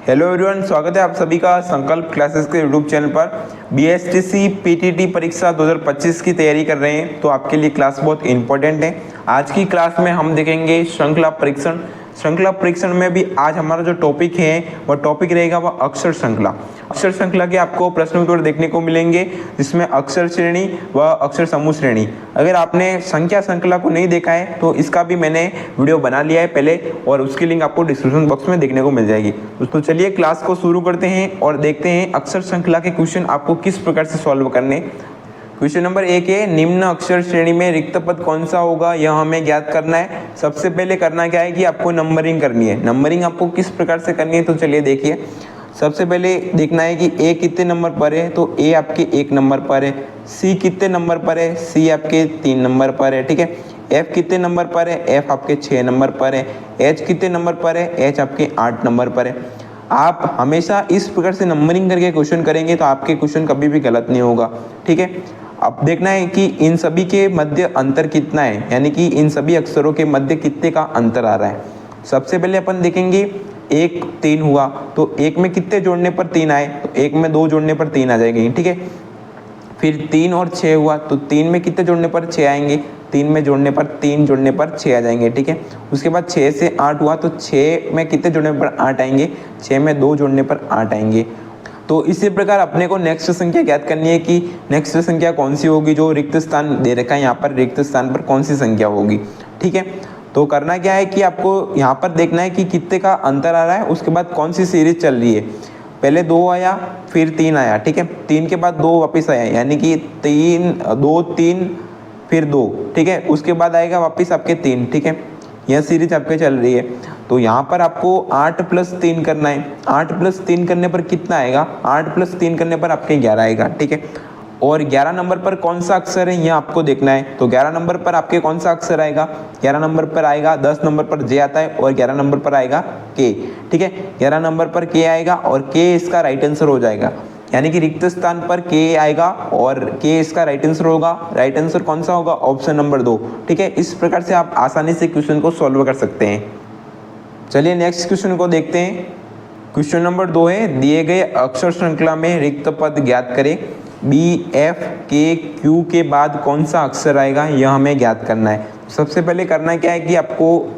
Hello everyone, स्वागत है आप सभी का संकल्प क्लासेस के यूट्यूब चैनल पर। बीएसटीसी पीटीटी परीक्षा 2025 की तैयारी कर रहे हैं तो आपके लिए क्लास बहुत इंपॉर्टेंट है। आज की क्लास में हम देखेंगे श्रृंखला परीक्षण। श्रृंखला परीक्षण में भी आज हमारा जो टॉपिक है वह टॉपिक रहेगा वह अक्षर श्रृंखला। अक्षर श्रृंखला के आपको प्रश्न उत्तर देखने को मिलेंगे जिसमें अक्षर श्रेणी व अक्षर समूह श्रेणी। अगर आपने संख्या श्रृंखला को नहीं देखा है तो इसका भी मैंने वीडियो बना लिया है पहले और उसकी लिंक आपको डिस्क्रिप्शन बॉक्स में देखने को मिल जाएगी। दोस्तों चलिए क्लास को शुरू करते हैं और देखते हैं अक्षर श्रृंखला के क्वेश्चन आपको किस प्रकार से सॉल्व करने। क्वेश्चन नंबर 1 है, निम्न अक्षर श्रेणी में रिक्त पद कौन सा होगा यह हमें ज्ञात करना है। सबसे पहले करना क्या है कि आपको नंबरिंग करनी है। नंबरिंग आपको किस प्रकार से करनी है तो चलिए देखिए। सबसे पहले देखना है कि ए कितने नंबर पर है तो ए आपके 1 नंबर पर है। सी कितने नंबर पर है, सी आपके 3 नंबर पर है, ठीक है। एफ कितने नंबर पर है, एफ आपके 6 नंबर पर है। एच कितने नंबर पर है, एच आपके 8 नंबर पर है। आप हमेशा इस प्रकार से नंबरिंग करके क्वेश्चन करेंगे तो आपके क्वेश्चन कभी भी गलत नहीं होगा, ठीक है। अब देखना है कि इन सभी के मध्य अंतर कितना है, यानी कि इन सभी अक्षरों के मध्य कितने का अंतर आ रहा है। सबसे पहले अपन देखेंगे 1 3 हुआ तो 1 में कितने जोड़ने पर 3 आए तो 1 में 2 जोड़ने पर 3 आ जाएंगे, ठीक है। फिर 3 और 6 हुआ तो 3 में कितने जोड़ने पर 6 आएंगे, 3 में जोड़ने पर 3 जोड़ने पर 6 आ जाएंगे, ठीक है। उसके बाद 6 से 8 हुआ तो 6 में कितने जोड़ने पर 8 आएंगे, 6 में 2 जोड़ने पर 8 आएंगे। तो इसी प्रकार अपने को नेक्स्ट संख्या ज्ञात करनी है कि नेक्स्ट संख्या कौन सी होगी। जो रिक्त स्थान दे रखा है यहाँ पर रिक्त स्थान पर कौन सी संख्या होगी, ठीक है। तो करना क्या है कि आपको यहाँ पर देखना है कि कितने का अंतर आ रहा है, उसके बाद कौन सी सीरीज चल रही है। पहले 2 आया फिर 3 आया, ठीक है। 3 के बाद 2 वापस आया यानी कि 2 3 फिर 2, ठीक है। उसके बाद आएगा वापस आपके 3, ठीक है। यह सीरीज आपके चल रही है। तो यहाँ पर आपको 8 + 3 करना है। 8 + 3 करने पर कितना आएगा, 8 + 3 करने पर आपके 11 आएगा, ठीक है। और 11 नंबर पर कौन सा अक्षर है यह आपको देखना है। तो 11 नंबर पर आपके कौन सा अक्षर आएगा, 11 नंबर पर आएगा 10 नंबर पर जे आता है और 11 नंबर पर आएगा के, ठीक है। 11 नंबर पर के आएगा और के इसका राइट आंसर हो जाएगा, यानी कि रिक्त स्थान पर के आएगा और के इसका राइट आंसर होगा। राइट आंसर कौन सा होगा, ऑप्शन नंबर 2, ठीक है। इस प्रकार से आप आसानी से क्वेश्चन को सॉल्व कर सकते हैं। चलिए नेक्स्ट क्वेश्चन को देखते हैं। क्वेश्चन नंबर 2 है, दिए गए अक्षर श्रृंखला में रिक्त पद ज्ञात करें। बी एफ के क्यू के बाद कौन सा अक्षर आएगा यह हमें ज्ञात करना है। सबसे पहले करना क्या है कि आपको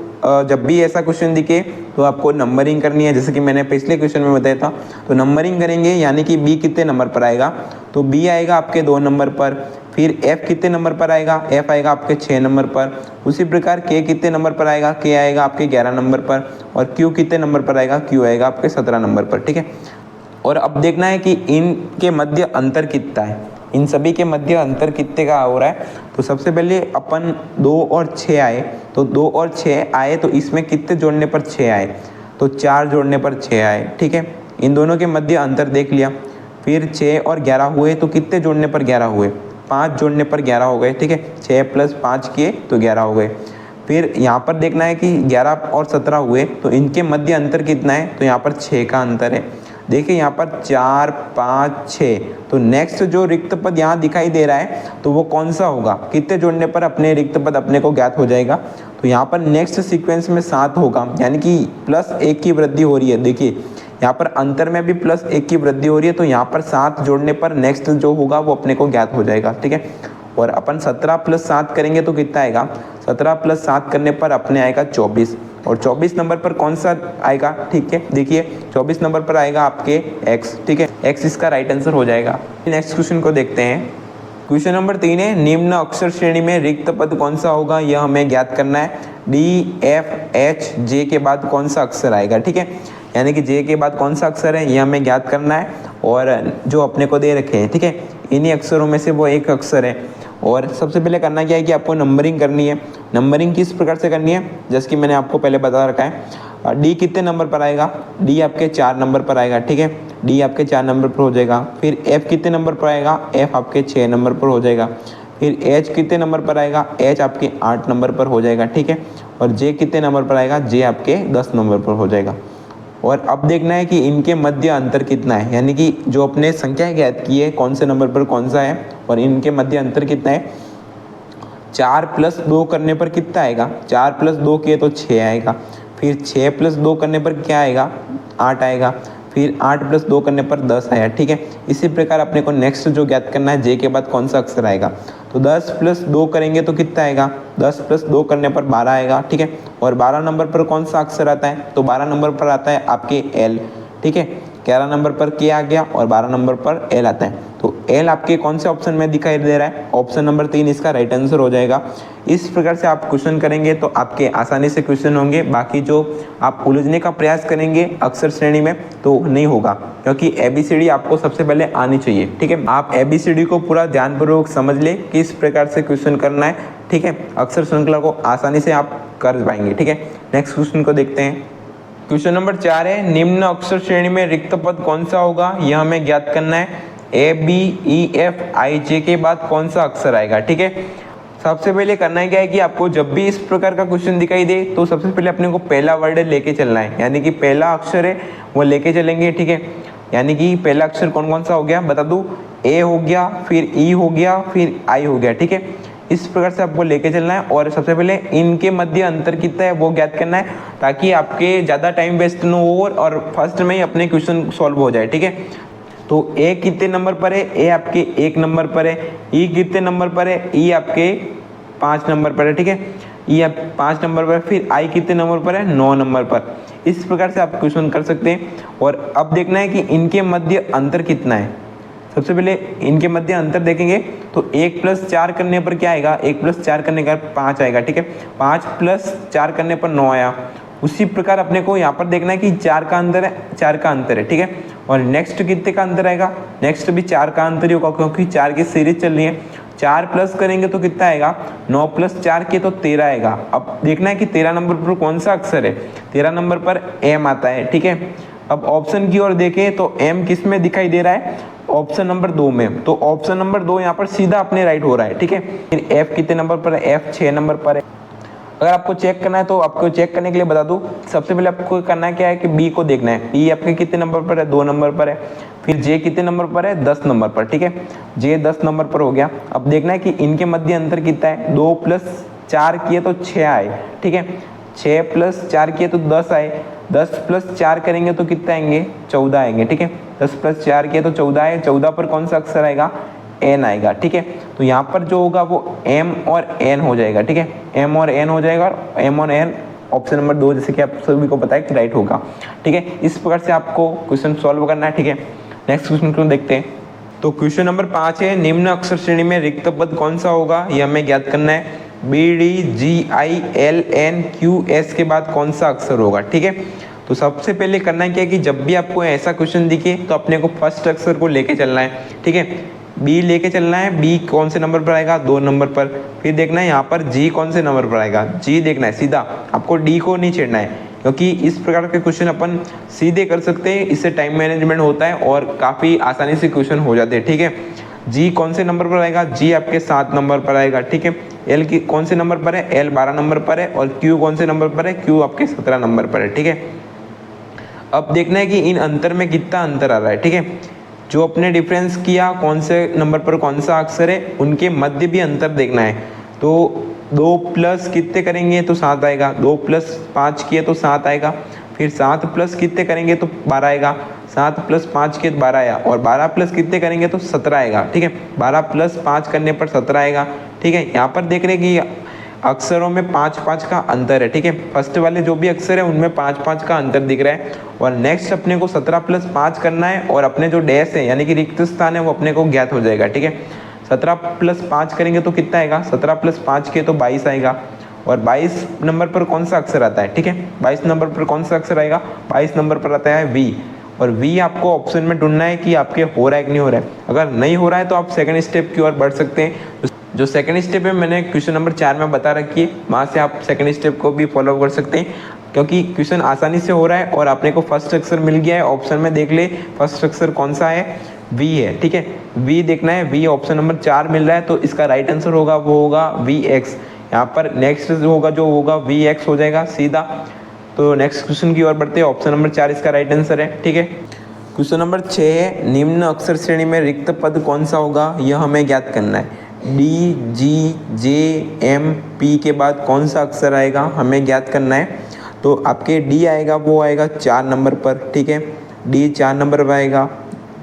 जब भी ऐसा क्वेश्चन दिखे तो आपको नंबरिंग करनी है, जैसे कि मैंने पिछले क्वेश्चन में बताया था। तो नंबरिंग करेंगे यानी कि बी कितने नंबर पर आएगा तो बी आएगा आपके 2 नंबर पर। फिर एफ कितने नंबर पर आएगा, एफ आएगा आपके 6 नंबर पर। उसी प्रकार के कितने नंबर पर आएगा, के आएगा आपके 11 नंबर पर। और क्यू कितने नंबर पर आएगा, क्यू आएगा आपके 17 नंबर पर, ठीक है। और अब देखना है कि इनके मध्य अंतर कितना है, इन सभी के मध्य अंतर कितने का हो रहा है। तो सबसे पहले अपन 2 और 6 आए तो 2 और 6 आए तो इसमें कितने जोड़ने पर 6 आए तो 4 जोड़ने पर 6 आए, ठीक है। इन दोनों के मध्य अंतर देख लिया। फिर 6 और 11 हुए तो कितने जोड़ने पर 11 हुए, 5 जोड़ने पर 11 हो गए, ठीक है। 6 + 5 किए तो 11 हो गए। फिर यहाँ पर देखना है कि 11 और 17 हुए तो इनके मध्य अंतर कितना है तो यहाँ पर 6 का अंतर है। देखिए यहाँ पर 4 5 6 तो नेक्स्ट जो रिक्त पद यहाँ दिखाई दे रहा है तो वो कौन सा होगा, कितने जोड़ने पर अपने रिक्त पद अपने को ज्ञात हो जाएगा। तो यहाँ पर नेक्स्ट सीक्वेंस में 7 होगा, यानी कि +1 की वृद्धि हो रही है। देखिए यहाँ पर अंतर में भी +1 की वृद्धि हो रही है तो यहाँ पर 7 जोड़ने पर नेक्स्ट जो होगा वो अपने को ज्ञात हो जाएगा, ठीक है। और अपन 17 + 7 करेंगे तो कितना आएगा, 17 + 7 करने पर अपने आएगा 24। और 24 नंबर पर कौन सा आएगा, ठीक है। देखिए 24 नंबर पर आएगा आपके x, ठीक है। x इसका राइट आंसर हो जाएगा। नेक्स्ट क्वेश्चन को देखते हैं। क्वेश्चन नंबर 3 है, निम्न अक्षर श्रेणी में रिक्त पद कौन सा होगा यह हमें ज्ञात करना है। डी एफ एच जे के बाद कौन सा अक्षर आएगा, ठीक है। यानी कि जे के बाद कौन सा अक्षर है यह हमें ज्ञात करना है और जो अपने को दे रखे हैं, ठीक है। इन्हीं अक्षरों में से वो एक अक्षर है। और सबसे पहले करना क्या है कि आपको नंबरिंग करनी है। नंबरिंग किस प्रकार से करनी है, जैसे कि मैंने आपको पहले बता रखा है। डी कितने नंबर पर आएगा, डी आपके 4 नंबर पर आएगा, ठीक है। डी आपके 4 नंबर पर हो जाएगा। फिर एफ कितने नंबर पर आएगा, एफ आपके 6 नंबर पर हो जाएगा। फिर एच कितने नंबर पर आएगा, एच आपके 8 नंबर पर हो जाएगा, ठीक है। और जे कितने नंबर पर आएगा, जे आपके 10 नंबर पर हो जाएगा। और अब देखना है कि इनके मध्य अंतर कितना है, यानी कि जो अपने संख्याएं ज्ञात की है कौन से नंबर पर कौन सा है और इनके मध्य अंतर कितना है। 4 + 2 करने पर कितना आएगा, 4 + 2 किए तो 6 आएगा। फिर 6 + 2 करने पर क्या आएगा, 8 आएगा। फिर 8 + 2 करने पर 10 आया, ठीक है। इसी प्रकार अपने को नेक्स्ट जो ज्ञात करना है जे के बाद कौन सा अक्षर आएगा, तो 10 + 2 करेंगे तो कितना आएगा, 10 + 2 करने पर 12 आएगा, ठीक है। और 12 नंबर पर कौन सा अक्षर आता है, तो 12 नंबर पर आता है आपके एल, ठीक है। 11 नंबर पर के आ गया और 12 नंबर पर एल आता है। तो एल आपके कौन से ऑप्शन में दिखाई दे रहा है, ऑप्शन नंबर 3 इसका राइट आंसर हो जाएगा। इस प्रकार से आप क्वेश्चन करेंगे तो आपके आसानी से क्वेश्चन होंगे। बाकी जो आप उलझने का प्रयास करेंगे अक्षर श्रेणी में तो नहीं होगा, क्योंकि ABCD आपको सबसे पहले आनी चाहिए, ठीक है। आप ABCD को पूरा ध्यानपूर्वक समझ ले किस प्रकार से क्वेश्चन करना है, ठीक है। अक्षर श्रृंखला को आसानी से आप कर पाएंगे, ठीक है। नेक्स्ट क्वेश्चन को देखते हैं। क्वेश्चन नंबर 4 है, निम्न अक्षर श्रेणी में रिक्त पद कौन सा होगा, यह हमें ज्ञात करना है। ABEFIJ के बाद कौन सा अक्षर आएगा, ठीक है। सबसे पहले करना है क्या है कि आपको जब भी इस प्रकार का क्वेश्चन दिखाई दे तो सबसे पहले अपने को पहला वर्ड लेके चलना है, यानी कि पहला अक्षर है वो लेके चलेंगे, ठीक है। यानी कि पहला अक्षर कौन कौन सा हो गया बता दूं, A हो गया, फिर E हो गया, फिर I हो गया, ठीक है। इस प्रकार से आपको लेके चलना है और सबसे पहले इनके मध्य अंतर कितना है वो ज्ञात करना है, ताकि आपके ज़्यादा टाइम वेस्ट न हो और फर्स्ट में ही अपने क्वेश्चन सॉल्व हो जाए, ठीक है। तो ए कितने नंबर पर है, ए आपके 1 नंबर पर है। ई कितने नंबर पर है, ई आपके 5 नंबर पर है, ठीक है। ई आप 5 नंबर पर, फिर आई कितने नंबर पर है, 9 नंबर पर। इस प्रकार से आप क्वेश्चन कर सकते हैं। और अब देखना है कि इनके मध्य अंतर कितना है। सबसे पहले इनके मध्य अंतर देखेंगे तो 1 + 4 करने पर क्या आएगा, 1 + 4 करने का 5 आएगा, ठीक है। 5 + 4 करने पर 9 आया। उसी प्रकार अपने को यहाँ पर देखना है कि 4 का अंतर है, 4 का अंतर है, ठीक है। और नेक्स्ट कितने का अंतर आएगा, नेक्स्ट भी 4 का अंतर ही होगा, क्योंकि 4 की सीरीज चल रही है। 4 प्लस करेंगे तो कितना आएगा, 9 + 4 के तो 13 आएगा। अब देखना है कि 13 नंबर पर कौन सा अक्षर है, 13 नंबर पर M आता है, ठीक है। अब ऑप्शन की ओर देखें तो M किस में दिखाई दे रहा है, ऑप्शन नंबर 2 में। तो ऑप्शन नंबर 2 यहाँ पर सीधा अपने राइट हो रहा है, ठीक है। फिर F कितने नंबर पर है, F 6 नंबर पर है। अगर आपको चेक करना है तो आपको चेक करने के लिए बता दूं, सबसे पहले आपको करना है क्या है कि बी को देखना है। बी आपके कितने नंबर पर है, 2 नंबर पर है। फिर जे कितने नंबर पर है, 10 नंबर पर, ठीक है। जे 10 नंबर पर हो गया। अब देखना है कि इनके मध्य अंतर कितना है, 2 + 4 किए तो 6 आए, ठीक है। 6 + 4 किए तो 10 आए। 10 + 4 करेंगे तो कितना आएंगे, 14 आएंगे, ठीक है। 10 + 4 किए तो 14 आए। 14 पर कौन सा अक्षर आएगा, एन आएगा, ठीक है। तो यहाँ पर जो होगा वो M और N हो जाएगा, ठीक है। M और N हो जाएगा और M और N ऑप्शन नंबर 2 जैसे कि आप सभी को पता है कि राइट होगा, ठीक है। इस प्रकार से आपको क्वेश्चन सॉल्व करना है, ठीक है। नेक्स्ट क्वेश्चन को देखते हैं। तो क्वेश्चन नंबर 5 है, निम्न अक्षर श्रेणी में रिक्त पद कौन सा होगा, यह हमें ज्ञात करना है। BDGILNQS के बाद कौन सा अक्षर होगा, ठीक है। तो सबसे पहले करना है क्या कि जब भी आपको ऐसा क्वेश्चन दिखे तो अपने को फर्स्ट अक्षर को लेके चलना है, ठीक है। बी लेके चलना है। बी कौन से नंबर पर आएगा, 2 नंबर पर। फिर देखना है यहाँ पर जी कौन से नंबर पर आएगा, जी देखना है सीधा, आपको डी को नहीं छेड़ना है, क्योंकि इस प्रकार के क्वेश्चन अपन सीधे कर सकते हैं। इससे टाइम मैनेजमेंट होता है और काफ़ी आसानी से क्वेश्चन हो जाते हैं, ठीक है। जी कौन से नंबर पर आएगा, जी आपके 7 नंबर पर आएगा, ठीक है। एल की कौन से नंबर पर है, एल 12 नंबर पर है। और क्यू कौन से नंबर पर है, क्यू आपके 17 नंबर पर है, ठीक है। अब देखना है कि इन अंतर में कितना अंतर आ रहा है, ठीक है। जो अपने डिफरेंस किया कौन से नंबर पर कौन सा अक्षर है, उनके मध्य भी अंतर देखना है। तो 2 + कितने करेंगे तो 7 आएगा। 2 + 5 किए तो 7 आएगा। फिर 7 + कितने करेंगे तो 12 आएगा। 7 + 5 किए तो 12 आया। और 12 + कितने करेंगे तो 17 आएगा, ठीक है। 12 + 5 करने पर 17 आएगा, ठीक है। यहाँ पर देख रहे हैं कि अक्षरों में 5-5 का अंतर है, ठीक है। फर्स्ट वाले जो भी अक्षर है उनमें 5-5 का अंतर दिख रहा है। और नेक्स्ट अपने को 17 + 5 करना है और अपने जो डैश है यानी कि रिक्त स्थान है वो अपने को ज्ञात हो जाएगा, ठीक है। 17 + 5 करेंगे तो कितना आएगा, 17 + 5 के तो 22 आएगा। और 22 नंबर पर कौन सा अक्षर आता है, ठीक है। 22 नंबर पर कौन सा अक्षर आएगा, 22 नंबर पर आता है वी। और वी आपको ऑप्शन में ढूंढना है कि आपके हो रहा है कि नहीं हो रहा है। अगर नहीं हो रहा है तो आप सेकंड स्टेप की ओर बढ़ सकते हैं। जो सेकंड स्टेप है मैंने क्वेश्चन नंबर 4 में बता रखी है, वहाँ से आप सेकंड स्टेप को भी फॉलो कर सकते हैं, क्योंकि क्वेश्चन आसानी से हो रहा है और आपने को फर्स्ट अक्षर मिल गया है। ऑप्शन में देख ले फर्स्ट अक्षर कौन सा है, वी है, ठीक है। वी देखना है, वी ऑप्शन नंबर 4 मिल रहा है तो इसका राइट आंसर होगा वो होगा VX। यहाँ पर नेक्स्ट होगा जो होगा VX हो जाएगा सीधा। तो नेक्स्ट क्वेश्चन की ओर बढ़ते हैं। ऑप्शन नंबर 4 इसका राइट आंसर है, ठीक है। क्वेश्चन नंबर 6 है, निम्न अक्षर श्रेणी में रिक्त पद कौन सा होगा, यह हमें ज्ञात करना है। DGJMP के बाद कौन सा अक्षर आएगा हमें ज्ञात करना है। तो आपके डी आएगा वो आएगा 4 नंबर पर, ठीक है। डी 4 नंबर पर आएगा,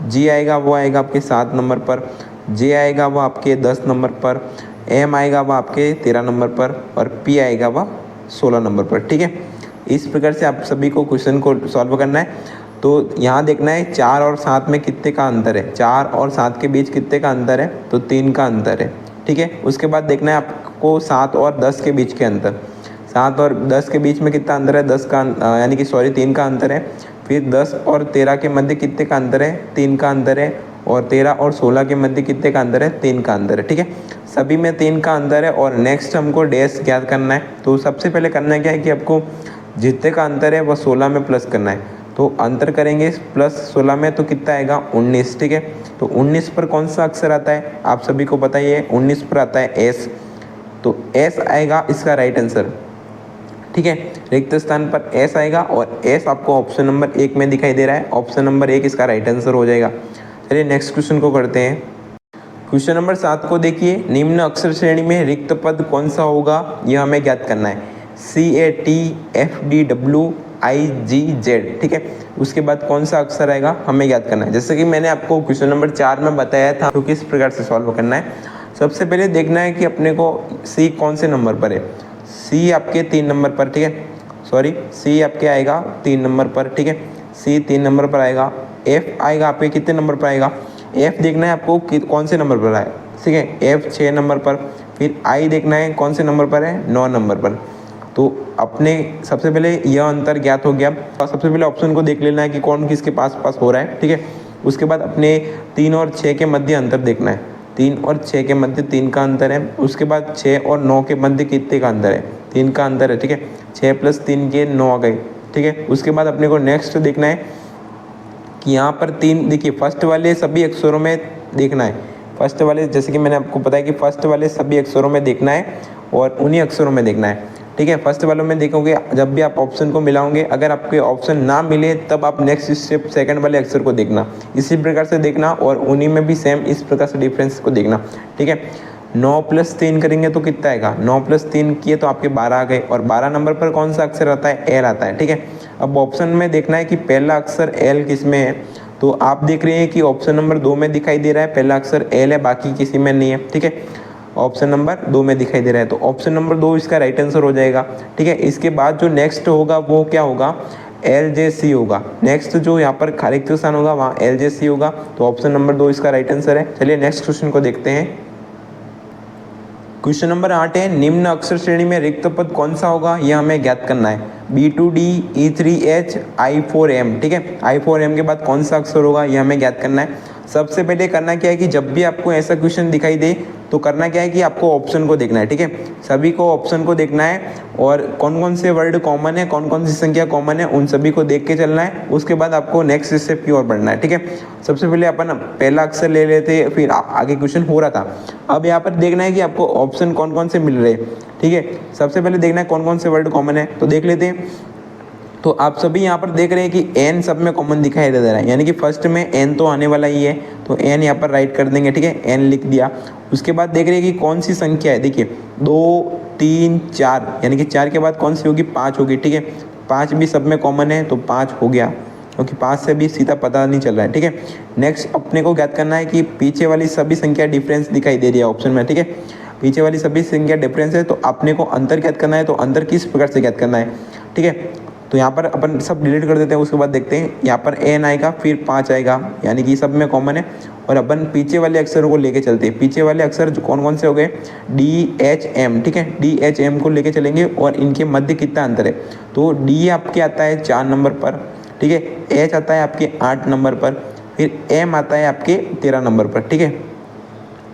जी आएगा वो आएगा आपके 7 नंबर पर, जे आएगा वो आपके 10 नंबर पर, एम आएगा वो आपके 13 नंबर पर और पी आएगा वो 16 नंबर पर। ठीक है, इस प्रकार से आप सभी को क्वेश्चन को सॉल्व करना है। तो यहाँ देखना है 4 और 7 में कितने का अंतर है, 4 और 7 के बीच कितने का अंतर है, तो 3 का अंतर है। ठीक है, उसके बाद देखना है आपको 7 और 10 के बीच के अंतर, 7 और 10 के बीच में कितना अंतर है, 10 का यानी कि 3 का अंतर है। फिर 10 और 13 के मध्य कितने का अंतर है, 3 का अंतर है। और 13 और 16 के मध्य कितने का अंतर है, 3 का अंतर है। ठीक है, सभी में 3 का अंतर है। और नेक्स्ट हमको डैश ज्ञात करना है। तो सबसे पहले करना क्या है कि आपको जितने का अंतर है वो 16 में प्लस करना है। तो अंतर करेंगे प्लस 16 में तो कितना आएगा, 19। ठीक है, तो 19 पर कौन सा अक्षर आता है, आप सभी को पता ही है, 19 पर आता है एस। तो एस आएगा इसका राइट आंसर। ठीक है, रिक्त स्थान पर एस आएगा और एस आपको ऑप्शन नंबर 1 में दिखाई दे रहा है। ऑप्शन नंबर 1 इसका राइट आंसर हो जाएगा। चलिए नेक्स्ट क्वेश्चन को करते हैं। क्वेश्चन नंबर 7 को देखिए, निम्न अक्षर श्रेणी में रिक्त पद कौन सा होगा, यह हमें ज्ञात करना है। CATFDWIGZ। ठीक है, उसके बाद कौन सा अक्षर आएगा हमें ज्ञात करना है। जैसे कि मैंने आपको क्वेश्चन नंबर 4 में बताया था तो किस प्रकार से सॉल्व करना है। सबसे पहले देखना है कि अपने को सी कौन से नंबर पर है। सी आपके 3 नंबर पर, ठीक है, सी आपके आएगा 3 नंबर पर। ठीक है, सी 3 नंबर पर आएगा। एफ आएगा आपके कितने नंबर पर आएगा, एफ देखना है आपको कौन से नंबर पर आए। ठीक है, एफ 6 नंबर पर। फिर आई देखना है कौन से नंबर पर है, 9 नंबर पर। तो अपने सबसे पहले यह अंतर ज्ञात हो गया। सबसे पहले ऑप्शन को देख लेना है कि कौन किसके पास पास हो रहा है। ठीक है, उसके बाद अपने 3 और 6 के मध्य अंतर देखना है। 3 और 6 के मध्य 3 का अंतर है। उसके बाद 6 और 9 के मध्य कितने का अंतर है, 3 का अंतर है। ठीक है, 6 + 3 के 9 आ गए। ठीक है, उसके बाद अपने को नेक्स्ट देखना है कि यहाँ पर 3 देखिए, फर्स्ट वाले सभी अक्षरों में देखना है। फर्स्ट वाले जैसे कि मैंने आपको बताया कि फर्स्ट वाले सभी अक्षरों में देखना है और उन्हीं अक्षरों में देखना है। ठीक है, फर्स्ट वालों में देखोगे, जब भी आप ऑप्शन को मिलाओगे, अगर आपके ऑप्शन ना मिले तब आप नेक्स्ट स्टेप सेकंड वाले अक्षर को देखना, इसी प्रकार से देखना और उन्हीं में भी सेम इस प्रकार से डिफरेंस को देखना। ठीक है, 9 + 3 करेंगे तो कितना आएगा, 9 + 3 किए तो आपके 12 आ गए। और 12 नंबर पर कौन सा अक्षर आता है, एल आता है। ठीक है, अब ऑप्शन में देखना है कि पहला अक्षर एल किस में है। तो आप देख रहे हैं कि ऑप्शन नंबर 2 में दिखाई दे रहा है पहला अक्षर एल है, बाकी किसी में नहीं है। ठीक है, ऑप्शन नंबर 2 में दिखाई दे रहा है, तो ऑप्शन नंबर 2 इसका राइट आंसर हो जाएगा। ठीक है, इसके बाद जो नेक्स्ट होगा वो क्या होगा, LJC होगा। नेक्स्ट जो यहाँ पर रिक्त स्थान होगा वहाँ LJC होगा। तो ऑप्शन नंबर 2 इसका राइट आंसर है। चलिए नेक्स्ट क्वेश्चन को देखते हैं। क्वेश्चन नंबर 8 है, निम्न अक्षर श्रेणी में रिक्त पद कौन सा होगा, यह हमें ज्ञात करना है। B2D E3H I4M। ठीक है, I4M के बाद कौन सा अक्षर होगा, यह हमें ज्ञात करना है। सबसे पहले करना क्या है कि जब भी आपको ऐसा क्वेश्चन दिखाई दे तो करना क्या है कि आपको ऑप्शन को देखना है। ठीक है, सभी को ऑप्शन को देखना है और कौन कौन से वर्ड कॉमन है, कौन कौन सी संख्या कॉमन है, उन सभी को देख के चलना है। उसके बाद आपको नेक्स्ट स्टेप की ओर बढ़ना है। ठीक है, सबसे पहले अपन पहला अक्षर ले लेते, फिर आगे क्वेश्चन हो रहा था। अब यहाँ पर देखना है कि आपको ऑप्शन कौन कौन से मिल रहे हैं। ठीक है, सबसे पहले देखना है कौन कौन से वर्ड कॉमन है, तो देख लेते हैं। तो आप सभी यहाँ पर देख रहे हैं कि एन सब में कॉमन दिखाई दे रहा है, यानी कि फर्स्ट में एन तो आने वाला ही है, तो एन यहाँ पर राइट कर देंगे। ठीक है, एन लिख दिया। उसके बाद देख रहे हैं कि कौन सी संख्या है, देखिए 2 3 4, यानी कि 4 के बाद कौन सी होगी, 5 होगी। ठीक है, 5 भी सब में कॉमन है तो 5 हो गया, क्योंकि 5 से भी सीधा पता नहीं चल रहा है। ठीक है, नेक्स्ट अपने को ज्ञात करना है कि पीछे वाली सभी संख्या डिफरेंस दिखाई दे रही है ऑप्शन में। ठीक है, पीछे वाली सभी संख्या डिफरेंस है, तो अपने को अंतर ज्ञात करना है। तो अंतर किस प्रकार से ज्ञात करना है, ठीक है, तो यहाँ पर अपन सब डिलीट कर देते हैं। उसके बाद देखते हैं, यहाँ पर एन आएगा, फिर 5 आएगा, यानी कि सब में कॉमन है। और अपन पीछे वाले अक्षरों को लेके चलते हैं। पीछे वाले अक्षर जो कौन कौन से हो गए, DHM। ठीक है, DHM को लेके चलेंगे और इनके मध्य कितना अंतर है, तो D आपके आता है 4 नंबर पर। ठीक है, H आता है आपके 8 नंबर पर, फिर M आता है आपके 13 नंबर पर। ठीक है,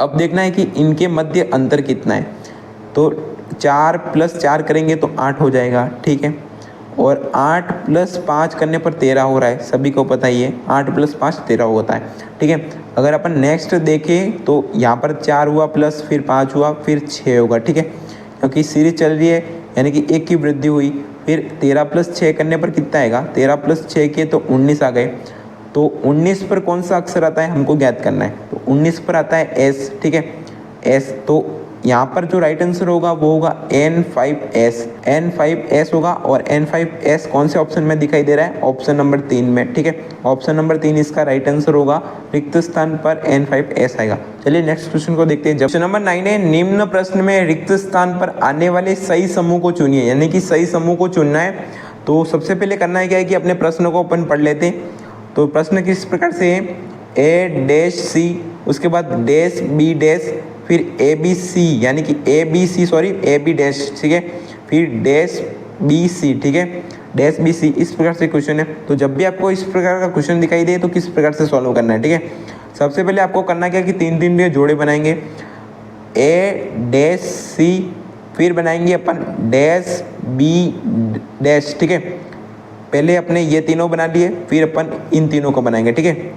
अब देखना है कि इनके मध्य अंतर कितना है, तो 4 + 4 करेंगे तो 8 हो जाएगा। ठीक है, और 8 + 5 करने पर 13 हो रहा है, सभी को पता ही है 8 + 5 13 होता है। ठीक है, अगर अपन नेक्स्ट देखें तो यहाँ पर 4 हुआ प्लस फिर 5 हुआ फिर 6 होगा। ठीक है, क्योंकि सीरीज चल रही है, यानी कि 1 की वृद्धि हुई। फिर 13 + 6 करने पर कितना आएगा, 13 + 6 के तो 19 आ गए। तो 19 पर कौन सा अक्षर आता है हमको ज्ञात करना है, तो 19 पर आता है एस। ठीक है, एस, तो यहाँ पर जो राइट आंसर होगा वो होगा N5S। N5S होगा और N5S कौन से ऑप्शन में दिखाई दे रहा है? ऑप्शन नंबर 3 में। ठीक है, ऑप्शन नंबर 3 इसका राइट आंसर होगा। रिक्त स्थान पर N5S आएगा। चलिए नेक्स्ट क्वेश्चन को देखते हैं। क्वेश्चन नंबर 9 है, निम्न प्रश्न में रिक्त स्थान पर आने वाले सही समूह को चुनिए, यानी कि सही समूह को चुनना है। तो सबसे पहले करना है क्या है कि अपने प्रश्न को अपन पढ़ लेते हैं। तो प्रश्न किस प्रकार से है? A-C, उसके बाद डैश B डैश, फिर ABC, यानी कि AB डैश, ठीक है, फिर डैश BC, ठीक है, डैश BC, इस प्रकार से क्वेश्चन है। तो जब भी आपको इस प्रकार का क्वेश्चन दिखाई दे तो किस प्रकार से सॉल्व करना है, ठीक है। सबसे पहले आपको करना क्या कि 3-3 के जोड़े बनाएंगे, A-C, फिर बनाएंगे अपन डैश B डैश, ठीक है। पहले अपने ये तीनों बना लिए, फिर अपन इन तीनों को बनाएंगे, ठीक है।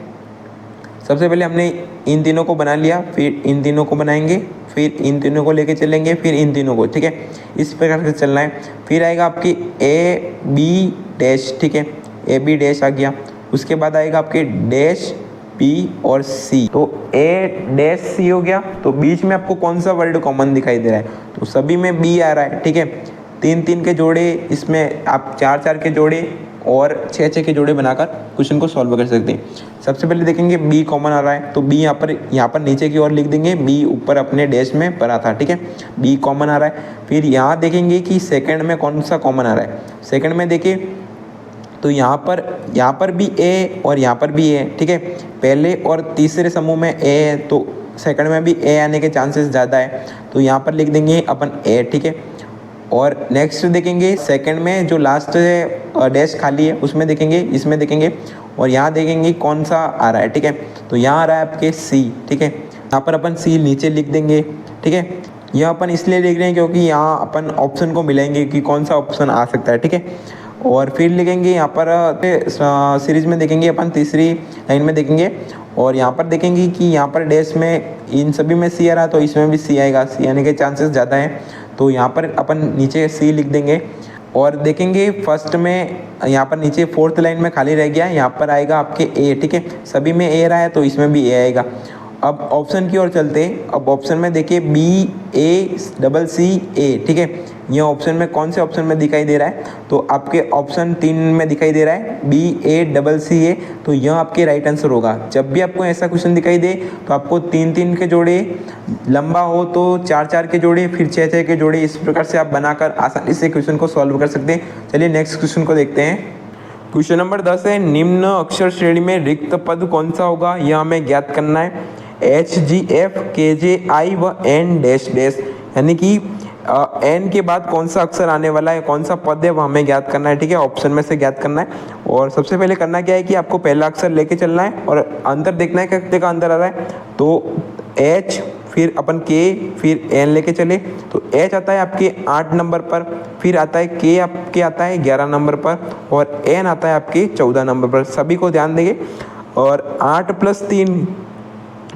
सबसे पहले हमने इन तीनों को बना लिया, फिर इन तीनों को बनाएंगे, फिर इन तीनों को लेके चलेंगे, फिर इन तीनों को, ठीक है, इस प्रकार से चलना है। फिर आएगा आपकी AB डैश, ठीक है, AB डैश आ गया। उसके बाद आएगा आपके डैश B और C, तो A डैश C हो गया। तो बीच में आपको कौन सा वर्ड कॉमन दिखाई दे रहा है? तो सभी में B आ रहा है, ठीक है। 3-3 के जोड़े, इसमें आप 4-4 के जोड़े और 6-6 के जोड़े बनाकर क्वेश्चन को सॉल्व कर सकते हैं। सबसे पहले देखेंगे B कॉमन आ रहा है, तो B यहाँ पर नीचे की ओर लिख देंगे, B ऊपर अपने डैश में पड़ा था, ठीक है, B कॉमन आ रहा है। फिर यहाँ देखेंगे कि सेकंड में कौन सा कॉमन आ रहा है। सेकंड में देखिए तो यहाँ पर भी A और यहाँ पर भी A, ठीक है। पहले और तीसरे समूह में A है, तो सेकंड में भी A आने के चांसेस ज़्यादा है, तो यहाँ पर लिख देंगे अपन A, ठीक है। और नेक्स्ट देखेंगे सेकंड में जो लास्ट डैश खाली है उसमें देखेंगे, इसमें देखेंगे, और यहाँ देखेंगे कौन सा आ रहा है, ठीक है। तो यहाँ आ रहा है आपके C, ठीक है। यहाँ पर अपन C नीचे लिख देंगे, ठीक है। यह अपन इसलिए लिख रहे हैं क्योंकि यहाँ अपन ऑप्शन को मिलाएंगे कि कौन सा ऑप्शन आ सकता है, ठीक है। और फिर लिखेंगे यहाँ पर सीरीज में देखेंगे अपन तीसरी लाइन में देखेंगे, और यहाँ पर देखेंगे कि यहाँ पर डैश में इन सभी में C आ रहा है, तो इसमें भी C आएगा, C आने के चांसेस ज़्यादा हैं, तो यहाँ पर अपन नीचे C लिख देंगे। और देखेंगे फर्स्ट में यहाँ पर नीचे फोर्थ लाइन में खाली रह गया, यहाँ पर आएगा आपके A, ठीक है, सभी में A रहा है तो इसमें भी A आएगा। अब ऑप्शन की ओर चलते हैं। अब ऑप्शन में देखिए BACCA, ठीक है, यह ऑप्शन में कौन से ऑप्शन में दिखाई दे रहा है? तो आपके ऑप्शन 3 में दिखाई दे रहा है BACCA, तो यह आपके राइट आंसर होगा। जब भी आपको ऐसा क्वेश्चन दिखाई दे तो आपको 3-3 के जोड़े, लंबा हो तो 4-4 के जोड़े, फिर 6-6 के जोड़े, इस प्रकार से आप बनाकर आसानी से क्वेश्चन को सॉल्व कर सकते हैं। चलिए नेक्स्ट क्वेश्चन को देखते हैं। क्वेश्चन नंबर 10 है, निम्न अक्षर श्रेणी में रिक्त पद कौन सा होगा? यह हमें ज्ञात करना है। HGF KJI व N डैश डैश, यानी कि N के बाद कौन सा अक्षर आने वाला है, कौन सा पद है, वह हमें ज्ञात करना है, ठीक है, ऑप्शन में से ज्ञात करना है। और सबसे पहले करना क्या है कि आपको पहला अक्षर लेके चलना है और अंतर देखना है कितने का अंतर आ रहा है। तो H, फिर अपन K, फिर N लेके चले, तो H आता है आपके 8 नंबर पर, फिर आता है K आपके आता है 11 नंबर पर, और N आता है आपके 14 नंबर पर। सभी को ध्यान देंगे। और 8 + 3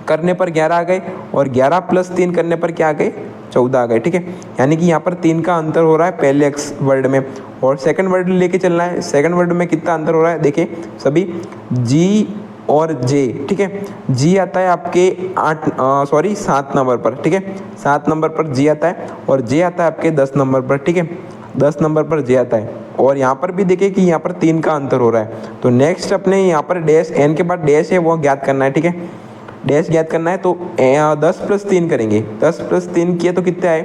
करने पर 11 आ गए, और 11 + 3 करने पर क्या आ गए? 14 आ गए, ठीक है। यानी कि यहाँ पर 3 का अंतर हो रहा है पहले वर्ड में, और सेकंड वर्ड लेके चलना है। सेकंड वर्ड में कितना अंतर हो रहा है देखिए सभी, G और J, ठीक है। G आता है आपके 7 नंबर पर, ठीक है, 7 नंबर पर G आता है, और J आता है आपके 10 नंबर पर, ठीक है, 10 नंबर पर J आता है। और यहाँ पर भी देखिए कि यहाँ पर 3 का अंतर हो रहा है। तो नेक्स्ट अपने यहाँ पर डैश, N के बाद डैश है वो ज्ञात करना है, ठीक है, डैश ज्ञात करना है। तो 10 + 3 करेंगे, 10 + 3 किए तो कितने आए?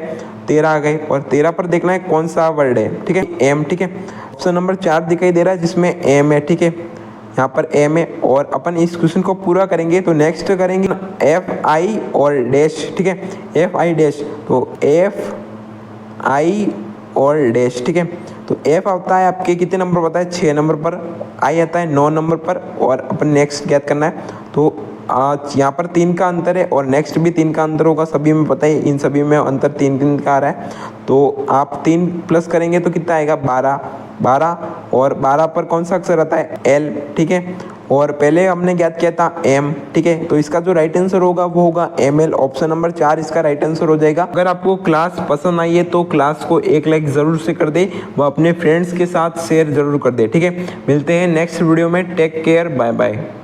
13 आ गए, और 13 पर देखना है कौन सा वर्ड है, ठीक है, M, ठीक है। ऑप्शन नंबर 4 दिखाई दे रहा है जिसमें M है, ठीक है, यहाँ पर M है। और अपन इस क्वेश्चन को पूरा करेंगे तो नेक्स्ट करेंगे FI और डैश, ठीक है, FI डैश, तो FI और डैश, ठीक है। तो F आता है आपके कितने नंबर पता है? 6 नंबर पर, I आता है 9 नंबर पर, और अपन नेक्स्ट ज्ञात करना है। तो यहाँ पर 3 का अंतर है, और नेक्स्ट भी 3 का अंतर होगा, सभी में पता है, इन सभी में अंतर 3-3 का आ रहा है। तो आप 3 प्लस करेंगे तो कितना आएगा? 12, और 12 पर कौन सा अक्षर आता है? L, ठीक है। और पहले हमने ज्ञात किया था M, ठीक है, तो इसका जो राइट आंसर होगा वो होगा ML, ऑप्शन नंबर 4 इसका राइट आंसर हो जाएगा। अगर आपको क्लास पसंद आई है तो क्लास को एक लाइक ज़रूर से कर दे, व अपने फ्रेंड्स के साथ शेयर ज़रूर कर दे, ठीक है। मिलते हैं नेक्स्ट वीडियो में, टेक केयर, बाय बाय।